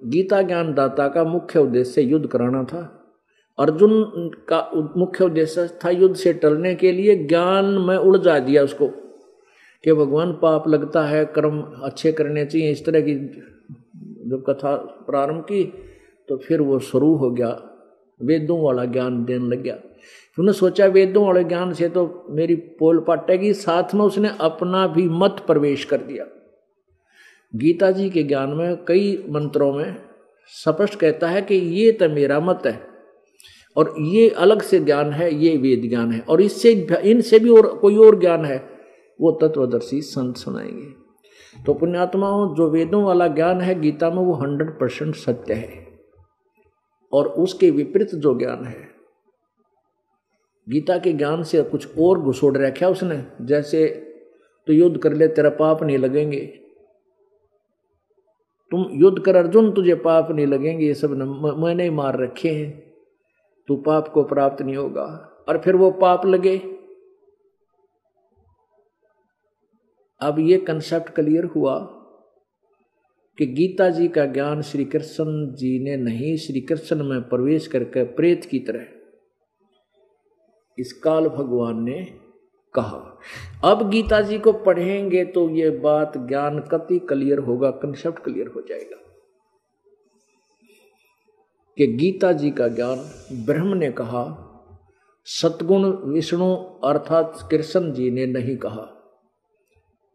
गीता ज्ञानदाता का मुख्य उद्देश्य युद्ध कराना था। अर्जुन का मुख्य उद्देश्य था युद्ध से टलने के लिए ज्ञान में उलझा दिया उसको कि भगवान पाप लगता है, कर्म अच्छे करने चाहिए। इस तरह की जब कथा प्रारंभ की तो फिर वो शुरू हो गया, वेदों वाला ज्ञान देने लग गया। उन्होंने सोचा वेदों वाले ज्ञान से तो मेरी पोल पाटेगी, साथ में उसने अपना भी मत प्रवेश कर दिया। गीता जी के ज्ञान में कई मंत्रों में स्पष्ट कहता है कि ये तो मेरा मत है और ये अलग से ज्ञान है, ये वेद ज्ञान है, और इससे इनसे भी और कोई और ज्ञान है वो तत्वदर्शी संत सुनाएंगे। तो पुण्यात्माओं, जो वेदों वाला ज्ञान है गीता में वो 100% सत्य है, और उसके विपरीत जो ज्ञान है गीता के ज्ञान से कुछ और घुसोड़ रखा उसने। जैसे तो युद्ध कर ले तेरा पाप नहीं लगेंगे, तुम युद्ध कर अर्जुन तुझे पाप नहीं लगेंगे, ये सब मैंने ही मार रखे हैं, तू पाप को प्राप्त नहीं होगा। और फिर वो पाप लगे। अब ये कंसेप्ट क्लियर हुआ कि गीता जी का ज्ञान श्री कृष्ण जी ने नहीं, श्री कृष्ण में प्रवेश करके प्रेत की तरह इस काल भगवान ने कहा। अब गीता जी को पढ़ेंगे तो ये बात ज्ञान कति क्लियर होगा, कंसेप्ट क्लियर हो जाएगा कि गीता जी का ज्ञान ब्रह्म ने कहा, सतगुण विष्णु अर्थात कृष्ण जी ने नहीं कहा।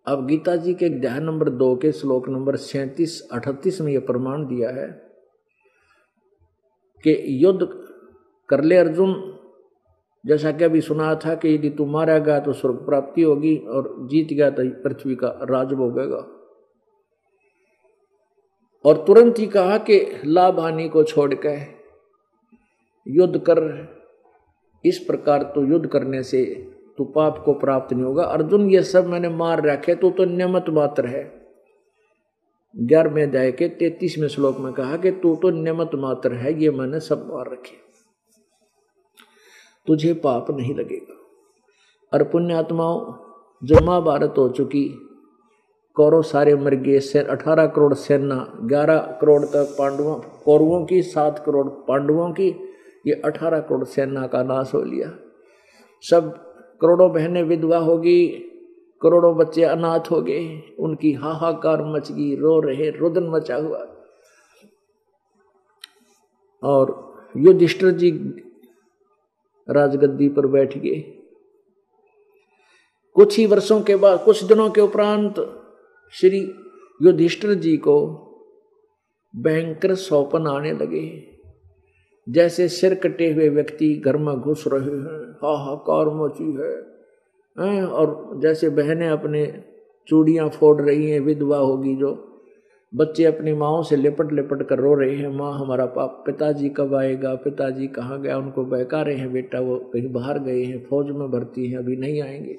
अब गीता जी के अध्याय नंबर 2 के श्लोक नंबर 37-38 में यह प्रमाण दिया है कि युद्ध कर ले अर्जुन, जैसा कि अभी सुना था कि यदि तू मारा गया तो स्वर्ग प्राप्ति होगी और जीत गया तो पृथ्वी का राज भोगेगा। और तुरंत ही कहा कि लाभ हानि को छोड़कर युद्ध कर, इस प्रकार तो युद्ध करने से तू पाप को प्राप्त नहीं होगा। अर्जुन ये सब मैंने मार रखे, तो नियमत मात्र है। 11वें अध्याय के 33वें श्लोक में कहा कि तू तो नियमत मात्र है, ये मैंने सब मार रखे, तुझे पाप नहीं लगेगा। और पुण्यात्माओं, जब महाभारत हो चुकी, कौरव सारे मर गए, 18 करोड़ सेना, 11 करोड़ तक पांडवों कौरवों की, 7 करोड़ पांडवों की, ये 18 करोड़ सेना का नाश हो लिया। सब करोड़ों बहनें विधवा होगी, करोड़ों बच्चे अनाथ हो गए, उनकी हाहाकार मच गई, रो रहे, रुदन मचा हुआ। और युधिष्ठिर जी राजगद्दी पर बैठ गए। कुछ ही वर्षों के बाद, कुछ दिनों के उपरांत श्री युधिष्ठिर जी को भयंकर सौपन आने लगे, जैसे सिर कटे हुए व्यक्ति घर में घुस रहे हैं, हाहाकार मची है, और जैसे बहनें अपने चूड़ियां फोड़ रही हैं, विधवा होगी जो, बच्चे अपनी माँओं से लिपट लिपट कर रो रहे हैं, माँ हमारा पिताजी कब आएगा, पिताजी कहाँ गया, उनको बहका रहे हैं, बेटा वो कहीं बाहर गए हैं, फौज में भर्ती हैं, अभी नहीं आएंगे।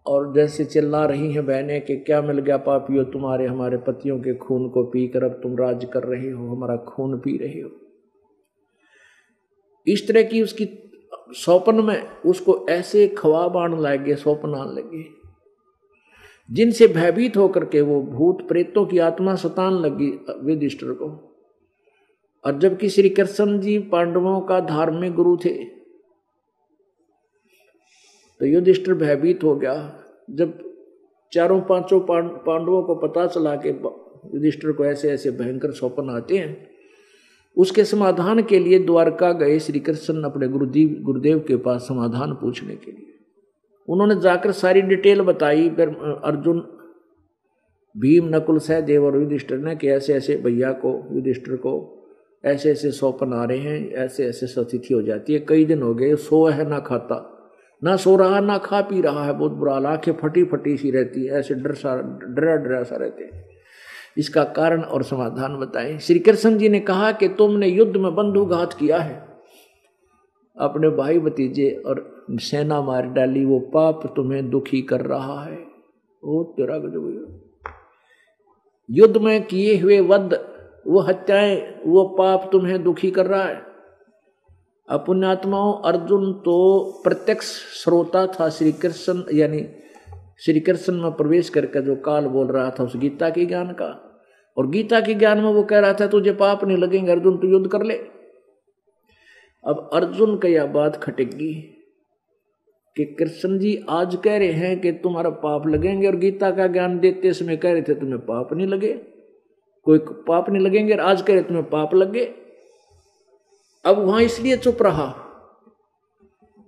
और जैसे चिल्ला रही हैं बहनें कि क्या मिल गया पापियों तुम्हारे, हमारे पतियों के खून को पीकर अब तुम राज कर रहे हो, हमारा खून पी रहे हो। इस तरह की उसकी सौपन में उसको ऐसे ख्वाब आने लगे, सौपन आने लगे, जिनसे भयभीत होकर के वो भूत प्रेतों की आत्मा सतान लगी युधिष्ठिर को। और जबकि श्री कृष्ण जी पांडवों का धार्मिक गुरु थे, तो युधिष्ठिर भयभीत हो गया। जब 4-5 पांडवों को पता चला कि युधिष्ठिर को ऐसे ऐसे भयंकर सौपन आते हैं, उसके समाधान के लिए द्वारका गए श्री कृष्ण अपने गुरुदेव के पास समाधान पूछने के लिए। उन्होंने जाकर सारी डिटेल बताई। फिर अर्जुन, भीम, नकुल, सहदेव और युधिष्ठिर ने कि ऐसे ऐसे भैया को, युधिष्ठिर को ऐसे ऐसे सौपन आ रहे हैं, ऐसे ऐसे स्थिति हो जाती है, कई दिन हो गए सो है ना खाता, ना सो रहा ना खा पी रहा है, बहुत बुरा, आंखें फटी फटी सी रहती है, ऐसे डरा सा रहते हैं। इसका कारण और समाधान बताएं। श्री कृष्ण जी ने कहा कि तुमने युद्ध में बंधुघात किया है, अपने भाई भतीजे और सेना मार डाली, वो पाप तुम्हें दुखी कर रहा है। वो तेरा गजब, युद्ध में किए हुए वध, वो हत्याएं, वो पाप तुम्हें दुखी कर रहा है। पुण्यात्माओं, अर्जुन तो प्रत्यक्ष श्रोता था श्री कृष्ण, यानी श्री कृष्ण में प्रवेश करके जो काल बोल रहा था उस गीता के ज्ञान का। और गीता के ज्ञान में वो कह रहा था तुझे पाप नहीं लगेंगे अर्जुन, तू युद्ध कर ले। अब अर्जुन का यह बात खटेगी कि कृष्ण जी आज कह रहे हैं कि तुम्हारा पाप लगेंगे, और गीता का ज्ञान देते समय कह रहे थे तुम्हें पाप नहीं लगे, कोई पाप नहीं लगेंगे, और आज कह रहे तुम्हें पाप लगे। अब वहां इसलिए चुप रहा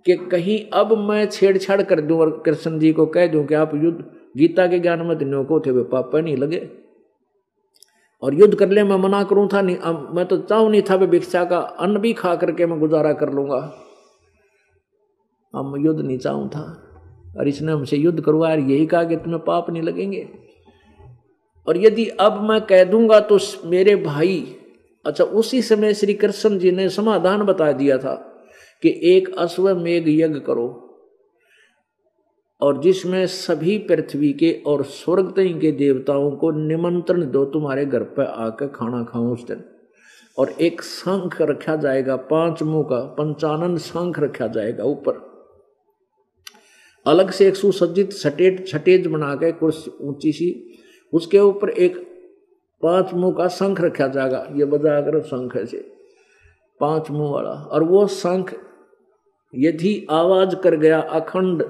कि कहीं अब मैं छेड़छाड़ कर दूं और कृष्ण जी को कह दूं कि आप युद्ध गीता के ज्ञान में दिनों को थे वे पाप नहीं लगे, और युद्ध कर ले मैं मना करूं था नहीं, मैं तो चाहूं नहीं था वे भिक्षा का अन्न भी खा करके मैं गुजारा कर लूंगा, अब मैं युद्ध नहीं चाहूं था, और इसने हमसे युद्ध करवाया, यही कहा कि तुम्हें पाप नहीं लगेंगे। और यदि अब मैं कह दूंगा तो मेरे भाई, अच्छा उसी समय श्री कृष्ण जी ने समाधान बता दिया था कि एक अश्वमेध यज्ञ करो, और जिसमें सभी पृथ्वी के और स्वर्ग तक के देवताओं को निमंत्रण दो, तुम्हारे घर पर आकर खाना खाओ उस दिन, और एक शंख रखा जाएगा 5 मुंह का, पंचानन शंख रखा जाएगा ऊपर, अलग से एक सुसज्जित छटेज बना के कुर्सी ऊंची सी, उसके ऊपर एक 5 मुंह का शंख रखा जाएगा, ये बजा कर शंख है से 5 मुंह वाला, और वो शंख यदि आवाज कर गया अखंड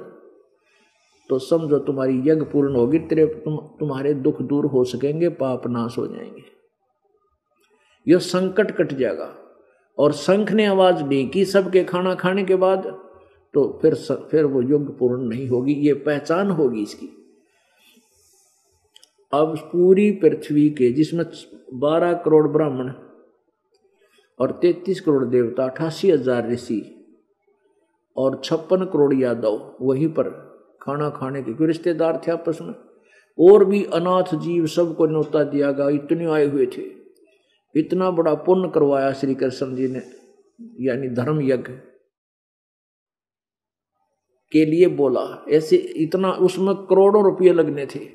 तो समझो तुम्हारी यज्ञ पूर्ण होगी, तुम्हारे दुख दूर हो सकेंगे, पाप नाश हो जाएंगे, यह संकट कट जाएगा। और शंख ने आवाज नहीं की सबके खाना खाने के बाद, तो फिर वो यज्ञ पूर्ण नहीं होगी, ये पहचान होगी इसकी। अब पूरी पृथ्वी के जिसमें 12 करोड़ ब्राह्मण और 33 करोड़ देवता, 88,000 ऋषि और 56 करोड़ यादव वहीं पर खाना खाने के क्यों रिश्तेदार थे आपस में, और भी अनाथ जीव सबको न्योता दिया गया, इतने आए हुए थे, इतना बड़ा पुण्य करवाया श्री कृष्ण जी ने, यानी धर्म यज्ञ के लिए बोला, ऐसे इतना उसमें करोड़ों रुपये लगने थे,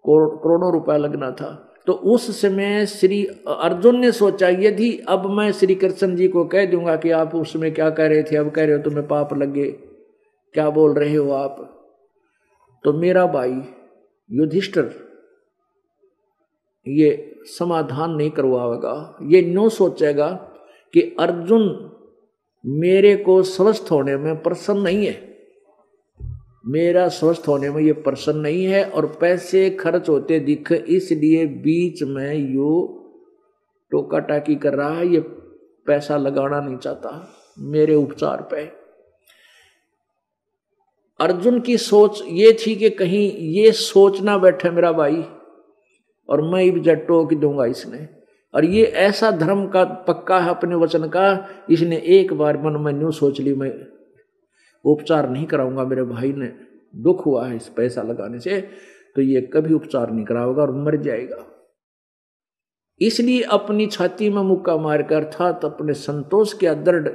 करोड़ों रुपया लगना था। तो उस समय श्री अर्जुन ने सोचा यदि अब मैं श्री कृष्ण जी को कह दूंगा कि आप उसमें क्या कह रहे थे, अब कह रहे हो तुम्हें पाप लगे, क्या बोल रहे हो आप, तो मेरा भाई युधिष्ठिर ये समाधान नहीं करवाएगा, ये न्यों सोचेगा कि अर्जुन मेरे को स्वस्थ होने में प्रसन्न नहीं है, मेरा स्वस्थ होने में ये प्रसन्न नहीं है, और पैसे खर्च होते दिख इसलिए बीच में यो टोका टाकी कर रहा है, ये पैसा लगाना नहीं चाहता मेरे उपचार पे। अर्जुन की सोच ये थी कि कहीं ये सोच ना बैठे मेरा भाई और मैं भी टोक दूंगा इसने, और ये ऐसा धर्म का पक्का है अपने वचन का, इसने एक बार मन में न्यू सोच ली मैं उपचार नहीं कराऊंगा, मेरे भाई ने दुख हुआ है इस पैसा लगाने से, तो ये कभी उपचार नहीं कराएगा और मर जाएगा। इसलिए अपनी छाती में मुक्का मारकर अर्थात अपने संतोष के दृढ़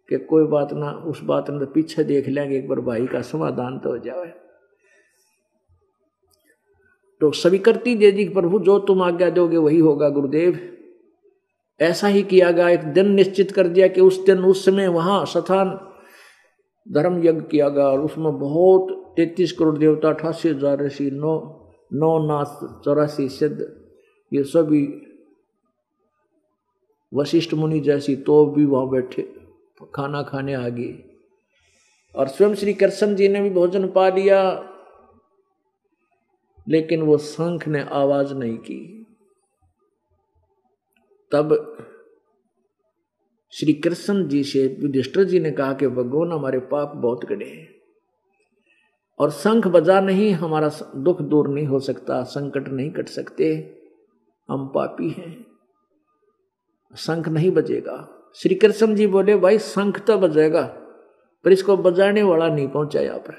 कि कोई बात ना, उस बात ने तो पीछे देख लेंगे, एक बार भाई का समाधान तो हो जाए। तो स्वीकृति दे दी, प्रभु जो तुम आज्ञा दोगे वही होगा गुरुदेव। ऐसा ही किया गया, एक दिन निश्चित कर दिया कि उस दिन उस समय वहां स्थान धर्म यज्ञ किया गया, और उसमें बहुत 33 करोड़ देवता, 88,000 ऋषि, 9 नाथ, 84 सिद्ध, ये सभी वशिष्ठ मुनि जैसी तो भी वहां बैठे खाना खाने आ गए, और स्वयं श्री कृष्ण जी ने भी भोजन पा लिया, लेकिन वो शंख ने आवाज नहीं की। तब श्री कृष्ण जी से युधिष्ठिर जी ने कहा कि भगवान हमारे पाप बहुत गड़े हैं, और शंख बजा नहीं हमारा दुख दूर नहीं हो सकता, संकट नहीं कट सकते, हम पापी हैं, शंख नहीं बजेगा। श्री कृष्ण जी बोले भाई शंख तो बजेगा पर इसको बजाने वाला नहीं पहुंचा यहाँ पर।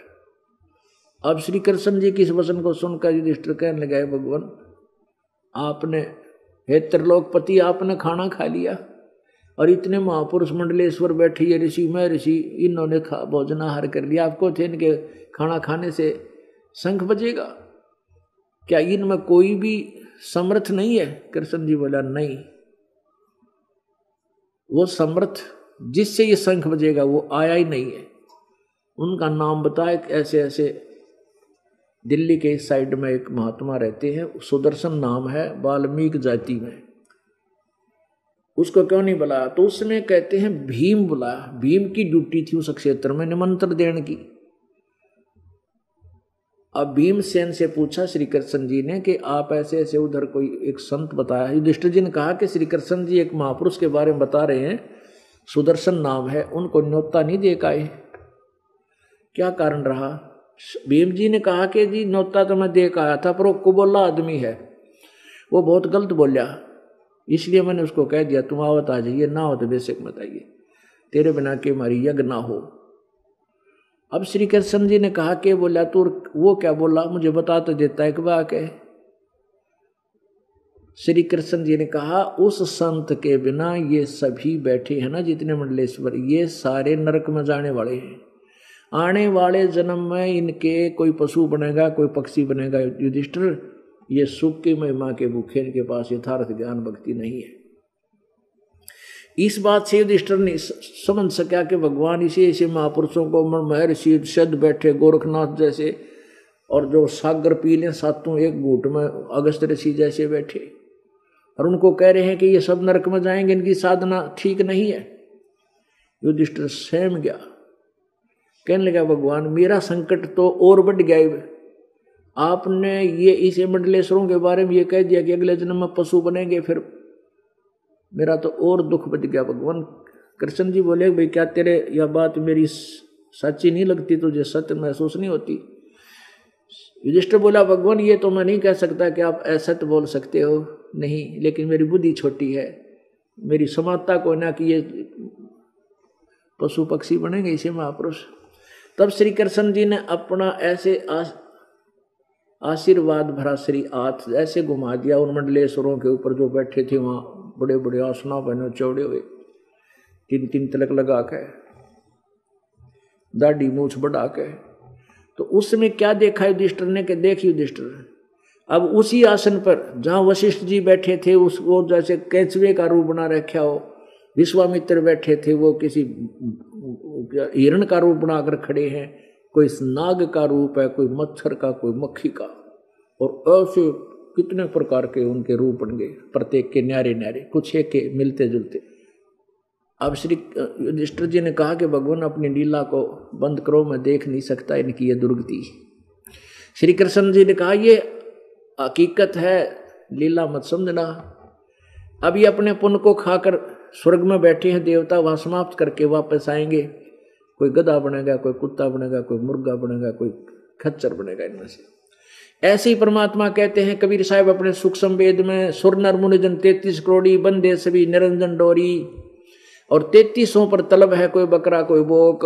अब श्री कृष्ण जी की इस वचन को सुनकर युधिष्ठिर कहने लगे भगवान आपने, हे त्रिलोकपति, आपने खाना खा लिया, और इतने महापुरुष मंडलेश्वर बैठे, ये ऋषि मैं ऋषि, इन्होंने भोजनाहार कर लिया, आपको थे इनके खाना खाने से शंख बजेगा? क्या इनमें कोई भी समर्थ नहीं है? कृष्ण जी बोला नहीं, वो समर्थ जिससे ये शंख बजेगा वो आया ही नहीं है। उनका नाम बताए, ऐसे ऐसे दिल्ली के इस साइड में एक महात्मा रहते हैं, सुदर्शन नाम है, वाल्मीकि जाति में। उसको क्यों नहीं बुलाया? तो उसमें कहते हैं भीम बुलाया। भीम की ड्यूटी थी उस क्षेत्र में निमंत्रण देने की। अब भीमसेन से पूछा श्री कृष्ण जी ने कि आप ऐसे ऐसे उधर कोई एक संत बताया। युधिष्ठिर जी ने कहा कि श्री कृष्ण जी एक महापुरुष के बारे में बता रहे हैं, सुदर्शन नाम है, उनको न्योता नहीं दे पाए, क्या कारण रहा? भीम जी ने कहा कि जी न्योता तो मैं दे आया था, पर वो कुबोला आदमी है, वो बहुत गलत बोलिया, इसलिए मैंने उसको कह दिया तुम आवत आ जाइए, ना हो तो बेशक मत आइए, तेरे बिना के हमारी यज्ञ ना हो। अब श्री कृष्ण जी ने कहा कि बोला तू वो क्या बोला, मुझे बता तो देता है कि वह क्या है। श्री कृष्ण जी ने कहा उस संत के बिना ये सभी बैठे हैं ना जितने मंडलेश्वर, ये सारे नरक में जाने वाले हैं। आने वाले जन्म में इनके कोई पशु बनेगा, कोई पक्षी बनेगा। युधिष्ठिर, ये सुख की महिमा के भूखे, इनके पास यथार्थ ज्ञान भक्ति नहीं है। इस बात से युधिष्ठिर ने समझ सका कि भगवान इसे ऐसे महापुरुषों को महर्षि सद बैठे गोरखनाथ जैसे, और जो सागर पी लें सातों एक घूट में अगस्त ऋषि जैसे बैठे, और उनको कह रहे हैं कि ये सब नरक में जाएंगे, इनकी साधना ठीक नहीं है। युधिष्ठिर सहम गया, कहने लगा भगवान मेरा संकट तो और बढ़ गया। आपने ये इस मंडलेश्वरों के बारे में ये कह दिया कि अगले जन्म में पशु बनेंगे, फिर मेरा तो और दुख बढ़ गया। भगवान कृष्ण जी बोले भाई क्या तेरे यह बात मेरी सच्ची नहीं लगती, तुझे सत्य महसूस नहीं होती? युधिष्ठिर बोला भगवान ये तो मैं नहीं कह सकता कि आप असत्य बोल सकते हो, नहीं, लेकिन मेरी बुद्धि छोटी है, मेरी समानता को ना कि ये पशु पक्षी बनेंगे इसे महापुरुष। तब श्री कृष्ण जी ने अपना ऐसे आशीर्वाद भरा श्री हाथ ऐसे घुमा दिया उन मंडलेश्वरों के ऊपर जो बैठे थे वहां, बड़े बड़े आसना बने चौड़े हुए, 3-3 तिलक लगा के, दाढ़ी मूछ बढ़ा के। तो उसमें क्या देखा युधिष्ठिर ने कि देख युधिष्ठिर, अब उसी आसन पर जहां वशिष्ठ जी बैठे थे उसको जैसे केंचुए का रूप बना रखा हो, विश्वामित्र बैठे थे वो किसी हिरण का रूप बनाकर खड़े हैं, कोई नाग का रूप है, कोई मच्छर का, कोई मक्खी का, और ऐसे कितने प्रकार के उनके रूप बन गए, प्रत्येक के न्यारे न्यारे, कुछ एक के मिलते जुलते। अब श्री युधिष्ठिर जी ने कहा कि भगवान अपनी लीला को बंद करो, मैं देख नहीं सकता इनकी ये दुर्गति। श्री कृष्ण जी ने कहा ये हकीकत है, लीला मत समझना। अभी अपने पुण्य को खाकर स्वर्ग में बैठे हैं देवता, वहां समाप्त करके वापस आएंगे, कोई गधा बनेगा, कोई कुत्ता बनेगा, कोई मुर्गा बनेगा, कोई खच्चर बनेगा, इनमें से। ऐसे ही परमात्मा कहते हैं कबीर साहब अपने सुख संवेद में, सुर नर मुनि जन 33 करोड़ी बंदे सभी निरंजन डोरी, और 3300 पर तलब है, कोई बकरा कोई बोक।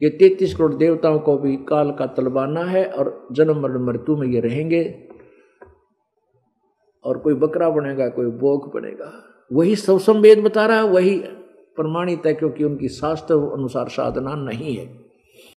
ये 33 करोड़ देवताओं को भी काल का तलबाना है, और जन्म मरण मृत्यु में ये रहेंगे, और कोई बकरा बनेगा, कोई बोक बनेगा। वही सब संवेद बता रहा है, वही प्रमाणित है, क्योंकि उनकी शास्त्र अनुसार साधना नहीं है।